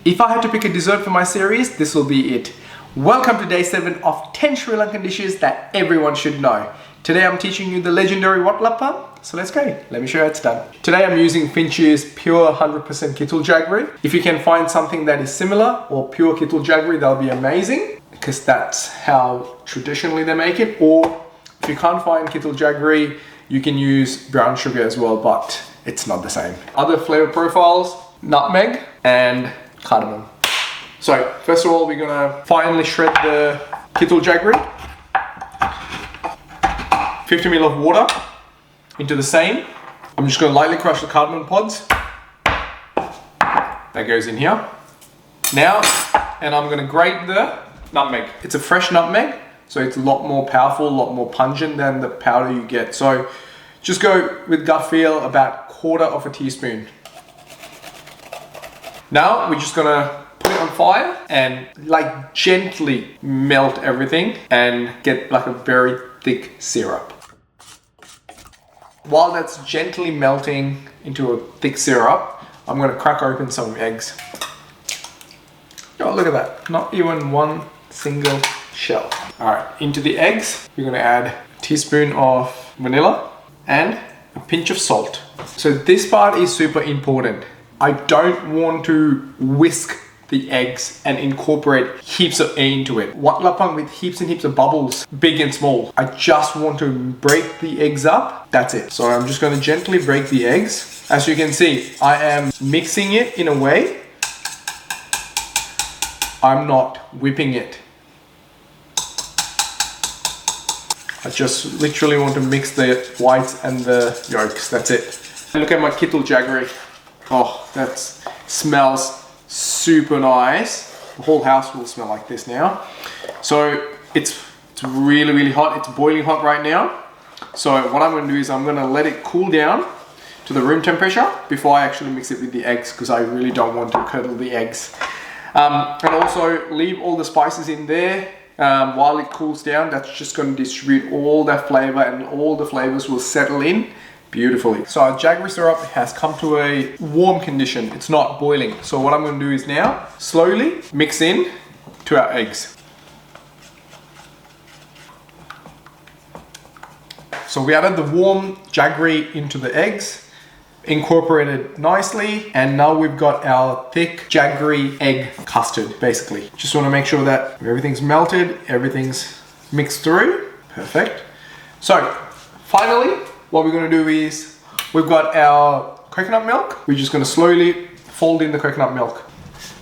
If I had to pick a dessert for my series, this will be it. Welcome to day 7 of 10 Sri Lankan dishes that everyone should know. Today I'm teaching you the legendary Watalappan, so let's go. Let me show you how it's done. Today I'm using Finch's pure 100% Kithul Jaggery. If you can find something that is similar or pure Kithul Jaggery, that'll be amazing, because that's how traditionally they make it. Or if you can't find Kithul Jaggery, you can use brown sugar as well, but it's not the same. Other flavor profiles, nutmeg and cardamom. So first of all, we're gonna finely shred the Kithul Jaggery. 50 ml of water into the same. I'm just gonna lightly crush the cardamom pods. That goes in here. Now, and I'm gonna grate the nutmeg. It's a fresh nutmeg, so it's a lot more powerful, a lot more pungent than the powder you get. So just go with gut feel, about 1/4 teaspoon. Now we're just gonna put it on fire and like gently melt everything and get like a very thick syrup. While that's gently melting into a thick syrup, I'm gonna crack open some eggs. Oh, look at that, not even one single shell. All right, into the eggs, we're gonna add a teaspoon of vanilla and a pinch of salt. So this part is super important. I don't want to whisk the eggs and incorporate heaps of air into it. Watalappan with heaps and heaps of bubbles, big and small. I just want to break the eggs up, that's it. So I'm just gonna gently break the eggs. As you can see, I am mixing it in a way. I'm not whipping it. I just literally want to mix the whites and the yolks, that's it. Look at my Kithul Jaggery. Oh, that smells super nice. The whole house will smell like this now. So it's really, really hot. It's boiling hot right now. So what I'm gonna do is I'm gonna let it cool down to the room temperature before I actually mix it with the eggs, because I really don't want to curdle the eggs. And also leave all the spices in there while it cools down. That's just gonna distribute all that flavor, and all the flavors will settle in beautifully. So our jaggery syrup has come to a warm condition. It's not boiling. So what I'm going to do is now slowly mix in to our eggs. So we added the warm jaggery into the eggs, incorporated nicely, and now we've got our thick jaggery egg custard, basically. Just want to make sure that everything's melted, everything's mixed through. Perfect. So finally, what we're going to do is, we've got our coconut milk. We're just going to slowly fold in the coconut milk.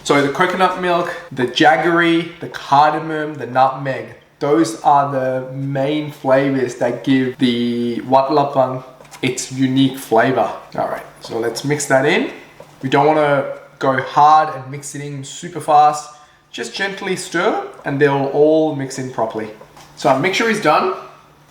So the coconut milk, the jaggery, the cardamom, the nutmeg, those are the main flavors that give the Watalappan its unique flavor. All right, so let's mix that in. We don't want to go hard and mix it in super fast. Just gently stir and they'll all mix in properly. So our mixture is done.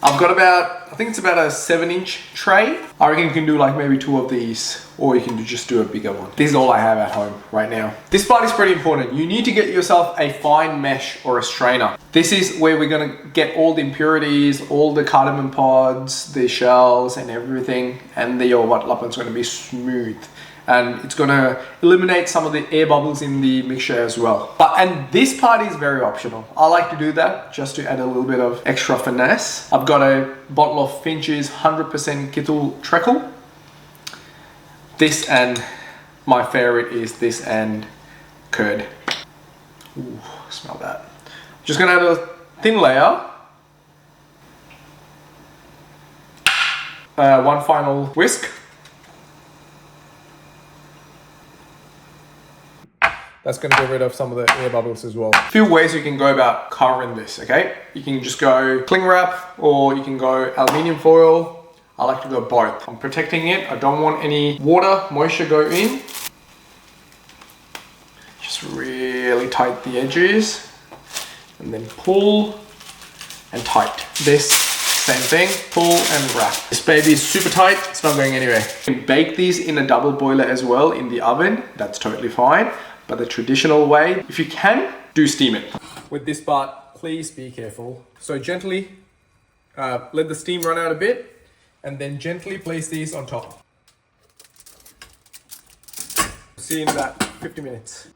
I've got about, I think it's about a 7-inch tray. I reckon you can do like maybe 2 of these, or you can just do a bigger one. This is all I have at home right now. This part is pretty important. You need to get yourself a fine mesh or a strainer. This is where we're gonna get all the impurities, all the cardamom pods, the shells and everything, and your Watalappan's gonna be smooth. And it's gonna eliminate some of the air bubbles in the mixture as well. And this part is very optional. I like to do that just to add a little bit of extra finesse. I've got a bottle of Finch's 100% Kithul treacle. This, and my favorite is this and curd. Ooh, smell that. Just gonna add a thin layer. One final whisk. That's going to get rid of some of the air bubbles as well. A few ways you can go about covering this, okay? You can just go cling wrap, or you can go aluminium foil. I like to go both. I'm protecting it. I don't want any water, moisture go in. Just really tight the edges, and then pull and tight. This, same thing, pull and wrap. This baby is super tight, it's not going anywhere. You can bake these in a double boiler as well in the oven. That's totally fine. But the traditional way, if you can, do steam it. With this part, please be careful. So gently let the steam run out a bit, and then gently place these on top. See you in about 50 minutes.